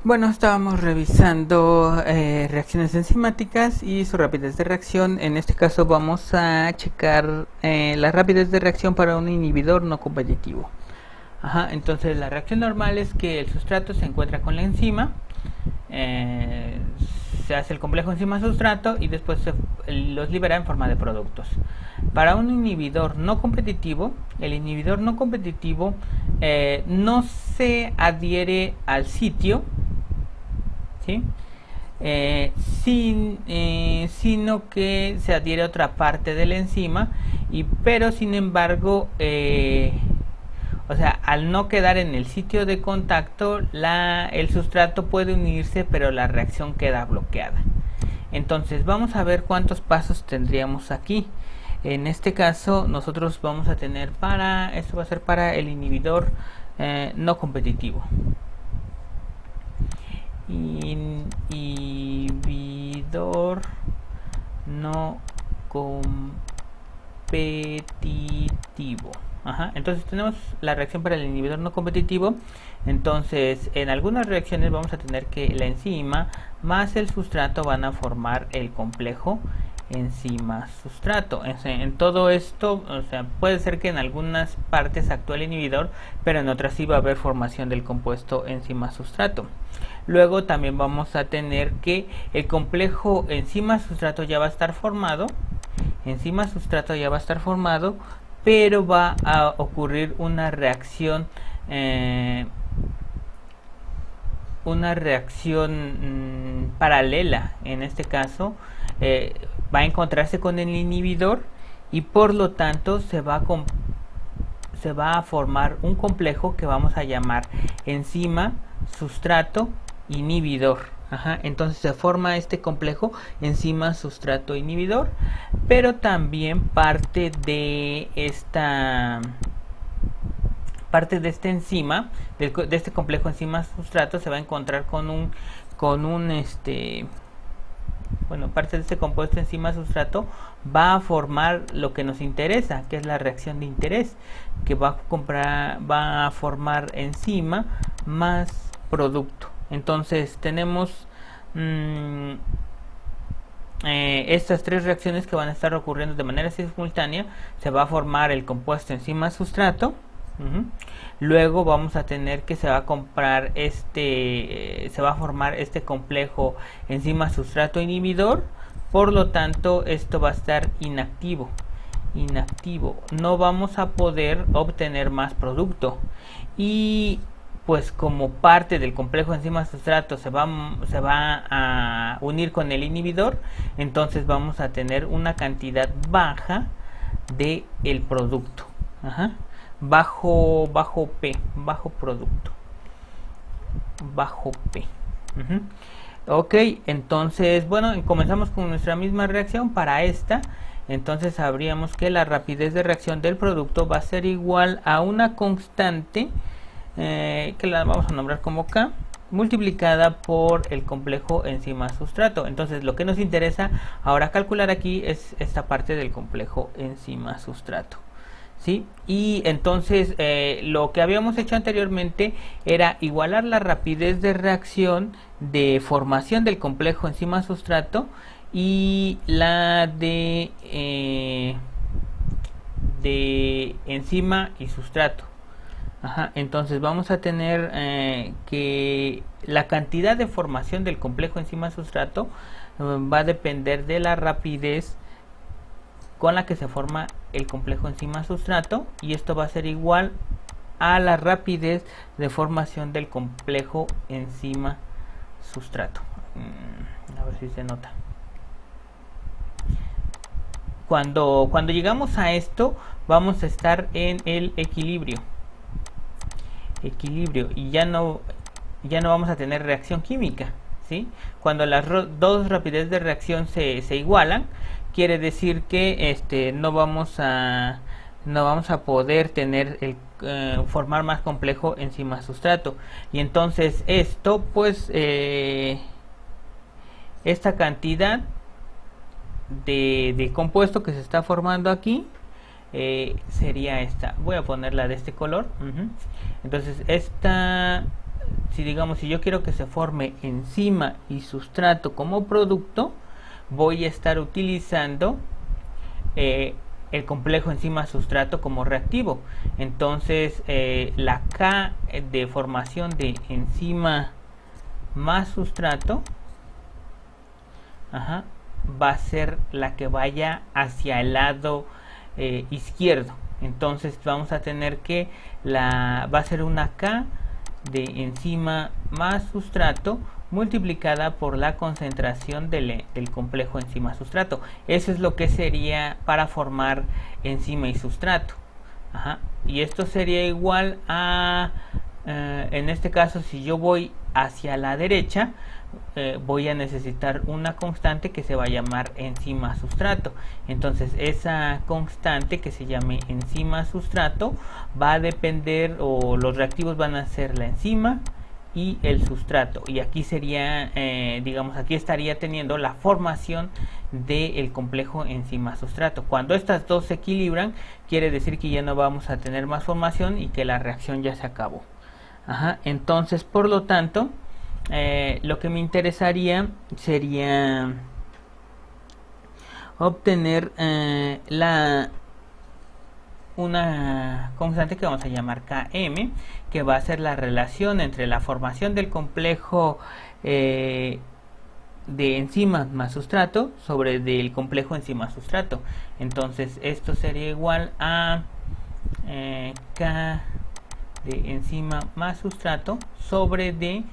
Bueno, estábamos revisando reacciones enzimáticas y su rapidez de reacción. En este caso vamos a checar la rapidez de reacción para un inhibidor no competitivo. Entonces la reacción normal es que el sustrato se encuentra con la enzima, eh, se hace el complejo enzima-sustrato y después los libera en forma de productos. Para un inhibidor no competitivo, el inhibidor no competitivo no se adhiere al sitio, ¿sí? Sino que se adhiere a otra parte de la enzima, pero sin embargo, o sea, al no quedar en el sitio de contacto, el sustrato puede unirse, pero la reacción queda bloqueada. Entonces vamos a ver cuántos pasos tendríamos aquí. En este caso nosotros vamos a tener esto va a ser para el inhibidor no competitivo. Inhibidor no competitivo. Entonces tenemos la reacción para el inhibidor no competitivo. Entonces en algunas reacciones vamos a tener que la enzima más el sustrato van a formar el complejo enzima sustrato. En todo esto, o sea, puede ser que en algunas partes actúe el inhibidor, pero en otras sí va a haber formación del compuesto enzima sustrato. Luego también vamos a tener que el complejo enzima sustrato ya va a estar formado, pero va a ocurrir una reacción paralela. En este caso va a encontrarse con el inhibidor y por lo tanto se va a formar un complejo que vamos a llamar enzima sustrato inhibidor. Entonces se forma este complejo enzima sustrato inhibidor, pero también parte de esta enzima, de este complejo enzima sustrato, se va a encontrar con un parte de este compuesto enzima sustrato va a formar lo que nos interesa, que es la reacción de interés, que va a formar enzima más producto. Entonces tenemos estas tres reacciones que van a estar ocurriendo de manera simultánea. Se va a formar el compuesto enzima sustrato. Luego vamos a tener que se va a formar este complejo enzima sustrato inhibidor. Por lo tanto, esto va a estar inactivo. No vamos a poder obtener más producto. Y pues como parte del complejo enzima sustrato se va a unir con el inhibidor, entonces vamos a tener una cantidad baja de el producto. Bajo P, bajo producto, bajo P. Ok, entonces, bueno, comenzamos con nuestra misma reacción para esta. Entonces sabríamos que la rapidez de reacción del producto va a ser igual a una constante, que la vamos a nombrar como K, multiplicada por el complejo enzima sustrato. Entonces lo que nos interesa ahora calcular aquí es esta parte del complejo enzima sustrato. ¿Sí? Y entonces lo que habíamos hecho anteriormente era igualar la rapidez de reacción de formación del complejo enzima sustrato y la de enzima y sustrato. Entonces vamos a tener que la cantidad de formación del complejo enzima sustrato va a depender de la rapidez con la que se forma el complejo enzima sustrato, y esto va a ser igual a la rapidez de formación del complejo enzima sustrato. A ver si se nota. Cuando llegamos a esto, vamos a estar en el equilibrio y ya no vamos a tener reacción química, ¿sí? Cuando las dos rapideces de reacción se igualan, quiere decir que no vamos a poder tener formar más complejo enzima sustrato, y entonces esto pues esta cantidad de compuesto que se está formando aquí sería esta. Voy a ponerla de este color. Entonces esta si digamos, si yo quiero que se forme enzima y sustrato como producto, voy a estar utilizando el complejo enzima-sustrato como reactivo. Entonces la K de formación de enzima más sustrato, va a ser la que vaya hacia el lado izquierdo. Entonces vamos a tener que va a ser una K de enzima más sustrato multiplicada por la concentración del complejo enzima-sustrato. Eso es lo que sería para formar enzima y sustrato. Y esto sería igual a, en este caso, si yo voy hacia la derecha, voy a necesitar una constante que se va a llamar enzima sustrato. Entonces esa constante que se llame enzima sustrato va a depender, o los reactivos van a ser la enzima y el sustrato, y aquí sería digamos, aquí estaría teniendo la formación del complejo enzima sustrato. Cuando estas dos se equilibran, quiere decir que ya no vamos a tener más formación y que la reacción ya se acabó. Entonces, por lo tanto, lo que me interesaría sería obtener una constante que vamos a llamar Km, que va a ser la relación entre la formación del complejo de enzima más sustrato sobre del complejo enzima sustrato. Entonces esto sería igual a K de enzima más sustrato sobre de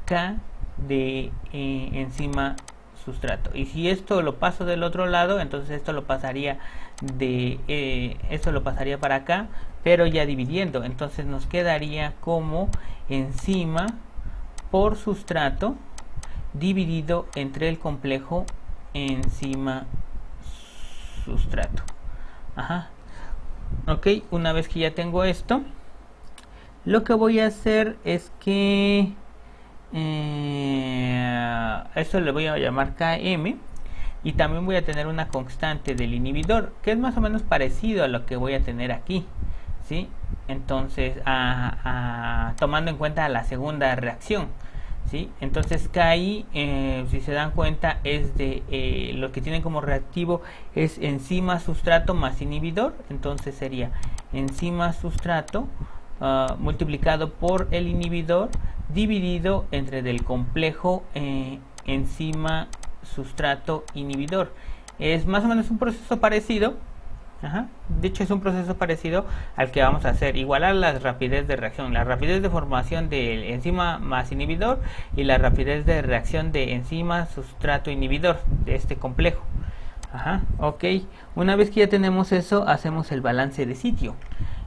K de enzima sustrato. Y si esto lo paso del otro lado, entonces esto lo pasaría esto lo pasaría para acá, pero ya dividiendo. Entonces nos quedaría como enzima por sustrato dividido entre el complejo enzima sustrato. Ok, una vez que ya tengo esto, lo que voy a hacer es que esto le voy a llamar Km, y también voy a tener una constante del inhibidor que es más o menos parecido a lo que voy a tener aquí, ¿sí? Entonces tomando en cuenta la segunda reacción, ¿sí? Entonces KI, si se dan cuenta, es de lo que tienen como reactivo es enzima sustrato más inhibidor. Entonces sería enzima sustrato multiplicado por el inhibidor dividido entre del complejo enzima sustrato inhibidor. Es más o menos un proceso parecido. De hecho es un proceso parecido al que vamos a hacer, igualar la rapidez de reacción, la rapidez de formación de enzima más inhibidor y la rapidez de reacción de enzima sustrato inhibidor de este complejo. Ok, una vez que ya tenemos eso, hacemos el balance de sitio.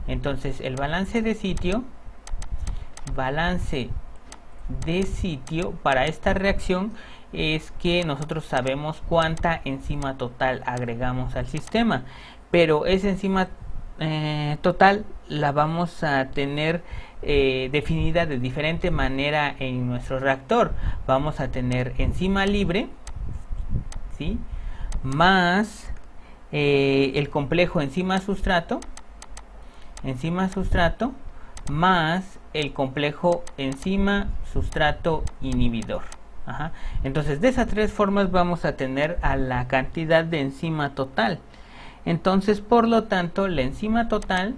Entonces el balance de sitio para esta reacción es que nosotros sabemos cuánta enzima total agregamos al sistema, pero esa enzima total la vamos a tener definida de diferente manera en nuestro reactor. Vamos a tener enzima libre, ¿sí?, más el complejo enzima sustrato más el complejo enzima sustrato inhibidor. Entonces de esas tres formas vamos a tener a la cantidad de enzima total. Entonces, por lo tanto, la enzima total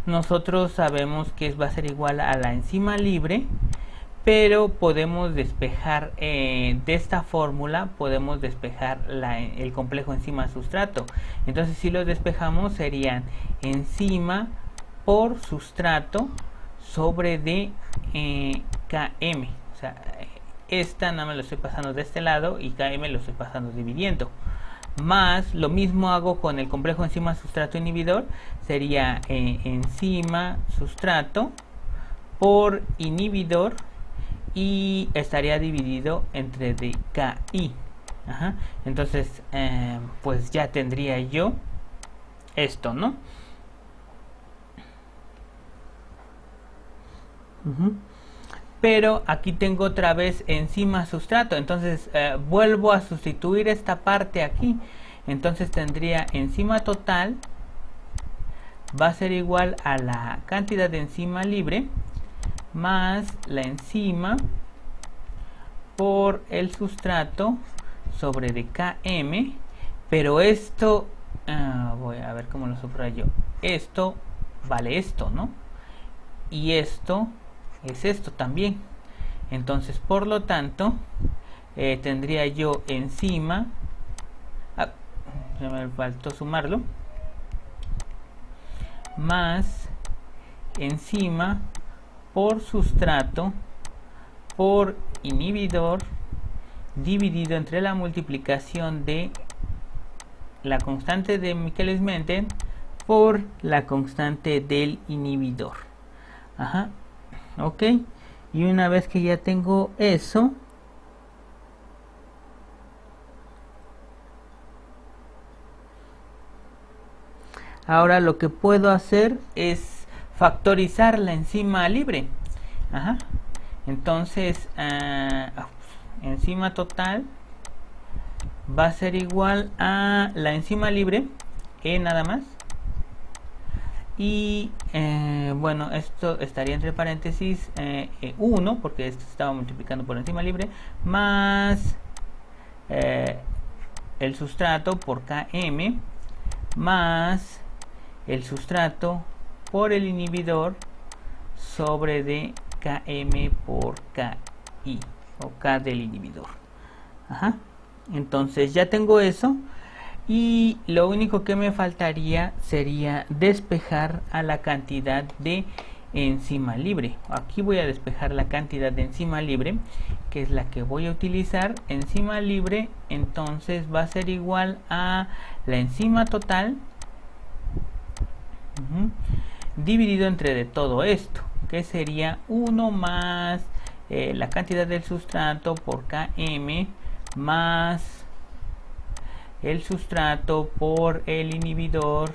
nosotros sabemos que va a ser igual a la enzima libre, pero podemos despejar de esta fórmula, podemos despejar el complejo enzima sustrato. Entonces si lo despejamos serían enzima por sustrato sobre de Km. O sea, esta nada más lo estoy pasando de este lado y Km lo estoy pasando dividiendo. Más lo mismo hago con el complejo enzima sustrato inhibidor, sería enzima sustrato por inhibidor y estaría dividido entre de KI. Entonces pues ya tendría yo esto, ¿no? Pero aquí tengo otra vez enzima sustrato, entonces vuelvo a sustituir esta parte aquí. Entonces tendría enzima total va a ser igual a la cantidad de enzima libre más la enzima por el sustrato sobre de Km, pero esto, voy a ver cómo lo subrayo, esto vale esto, ¿no? Y esto es esto también. Entonces, por lo tanto, tendría yo enzima, ya me faltó sumarlo, más enzima por sustrato por inhibidor dividido entre la multiplicación de la constante de Michaelis-Menten por la constante del inhibidor. Ajá, ok. Y una vez que ya tengo eso, ahora lo que puedo hacer es factorizar la enzima libre. Ajá. Entonces, enzima total va a ser igual a la enzima libre, E nada más. Y bueno, esto estaría entre paréntesis 1, porque esto estaba multiplicando por enzima libre, más el sustrato por Km, más el sustrato por el inhibidor sobre de Km por Ki, o K del inhibidor. Ajá. Entonces ya tengo eso, y lo único que me faltaría sería despejar a la cantidad de enzima libre. Aquí voy a despejar la cantidad de enzima libre, que es la que voy a utilizar. Enzima libre entonces va a ser igual a la enzima total dividido entre de todo esto, que sería 1 más la cantidad del sustrato por Km más el sustrato por el inhibidor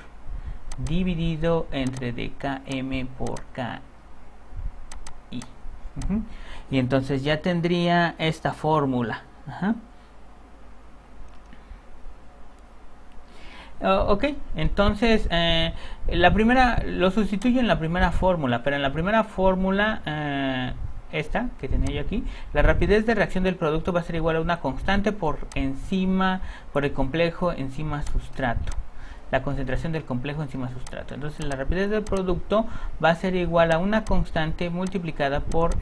dividido entre de Km por Ki. Y entonces ya tendría esta fórmula. Ok, entonces la primera lo sustituyo en la primera fórmula, pero en la primera fórmula esta que tenía yo aquí, la rapidez de reacción del producto va a ser igual a una constante por el complejo enzima sustrato, la concentración del complejo enzima sustrato. Entonces la rapidez del producto va a ser igual a una constante multiplicada por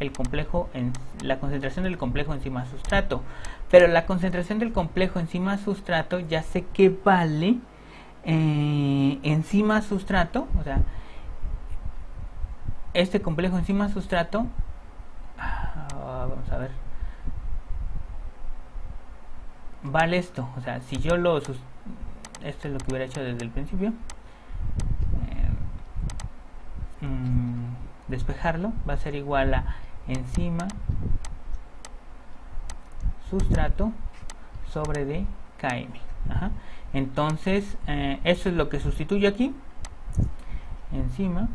la concentración del complejo enzima sustrato, pero la concentración del complejo enzima sustrato ya sé que vale enzima sustrato, o sea, este complejo enzima sustrato, vamos a ver, vale esto, o sea, si yo esto es lo que hubiera hecho desde el principio, despejarlo, va a ser igual a enzima sustrato sobre de Km. Ajá. Entonces eso es lo que sustituyo aquí, enzima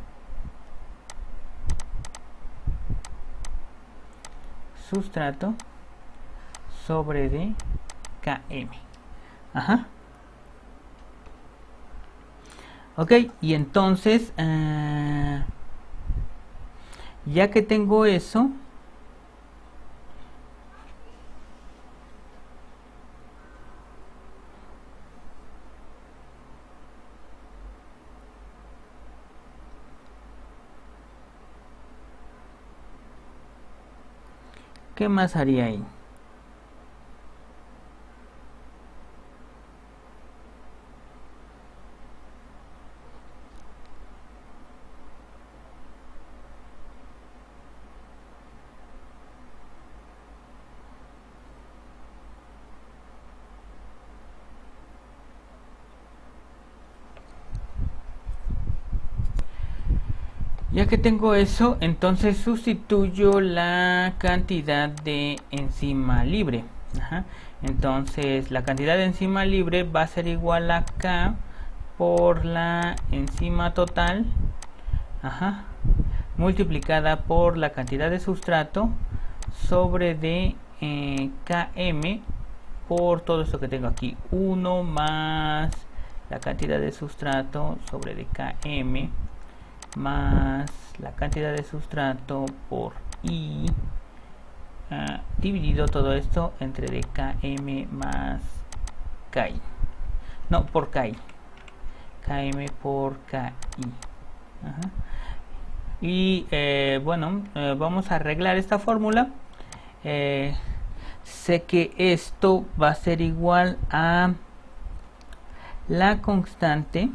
sustrato sobre de Km. Ajá. Ok, y entonces ya que tengo eso, ¿qué más haría ahí? Ya que tengo eso, entonces sustituyo la cantidad de enzima libre. Ajá. Entonces la cantidad de enzima libre va a ser igual a K por la enzima total, ajá, multiplicada por la cantidad de sustrato sobre de Km por todo esto que tengo aquí, 1 más la cantidad de sustrato sobre de Km más la cantidad de sustrato por I dividido todo esto entre dkm más ki. No, por ki. Km por ki. Ajá. Y bueno, vamos a arreglar esta fórmula. Sé que esto va a ser igual a la constante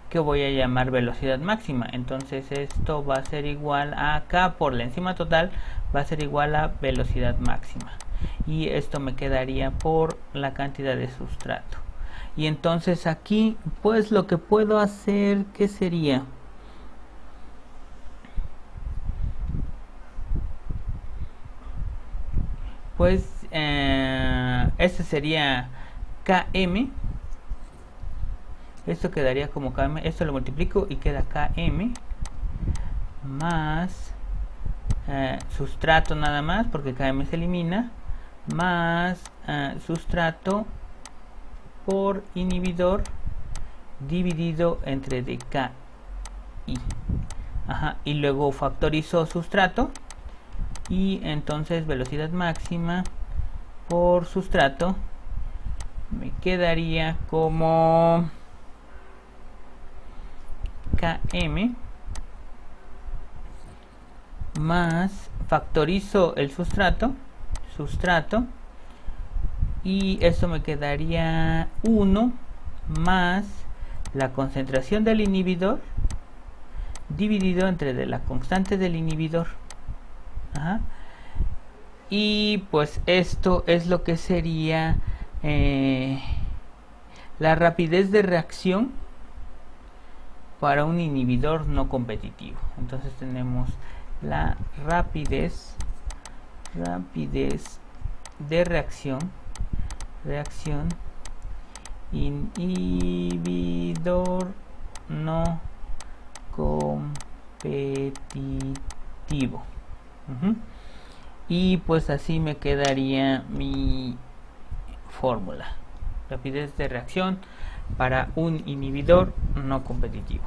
que voy a llamar velocidad máxima. Entonces esto va a ser igual a K por la enzima total, va a ser igual a velocidad máxima. Y esto me quedaría por la cantidad de sustrato. Y entonces aquí pues lo que puedo hacer, ¿qué sería? Pues este sería Km. Esto quedaría como Km. Esto lo multiplico y queda Km más sustrato nada más, porque Km se elimina, más sustrato por inhibidor dividido entre dki. Ajá, y luego factorizo sustrato y entonces velocidad máxima por sustrato me quedaría como Km más factorizo el sustrato y eso me quedaría 1 más la concentración del inhibidor dividido entre de la constante del inhibidor. Ajá. Y pues esto es lo que sería la rapidez de reacción para un inhibidor no competitivo. Entonces tenemos la rapidez de reacción inhibidor no competitivo. Y pues así me quedaría mi fórmula: rapidez de reacción para un inhibidor no competitivo.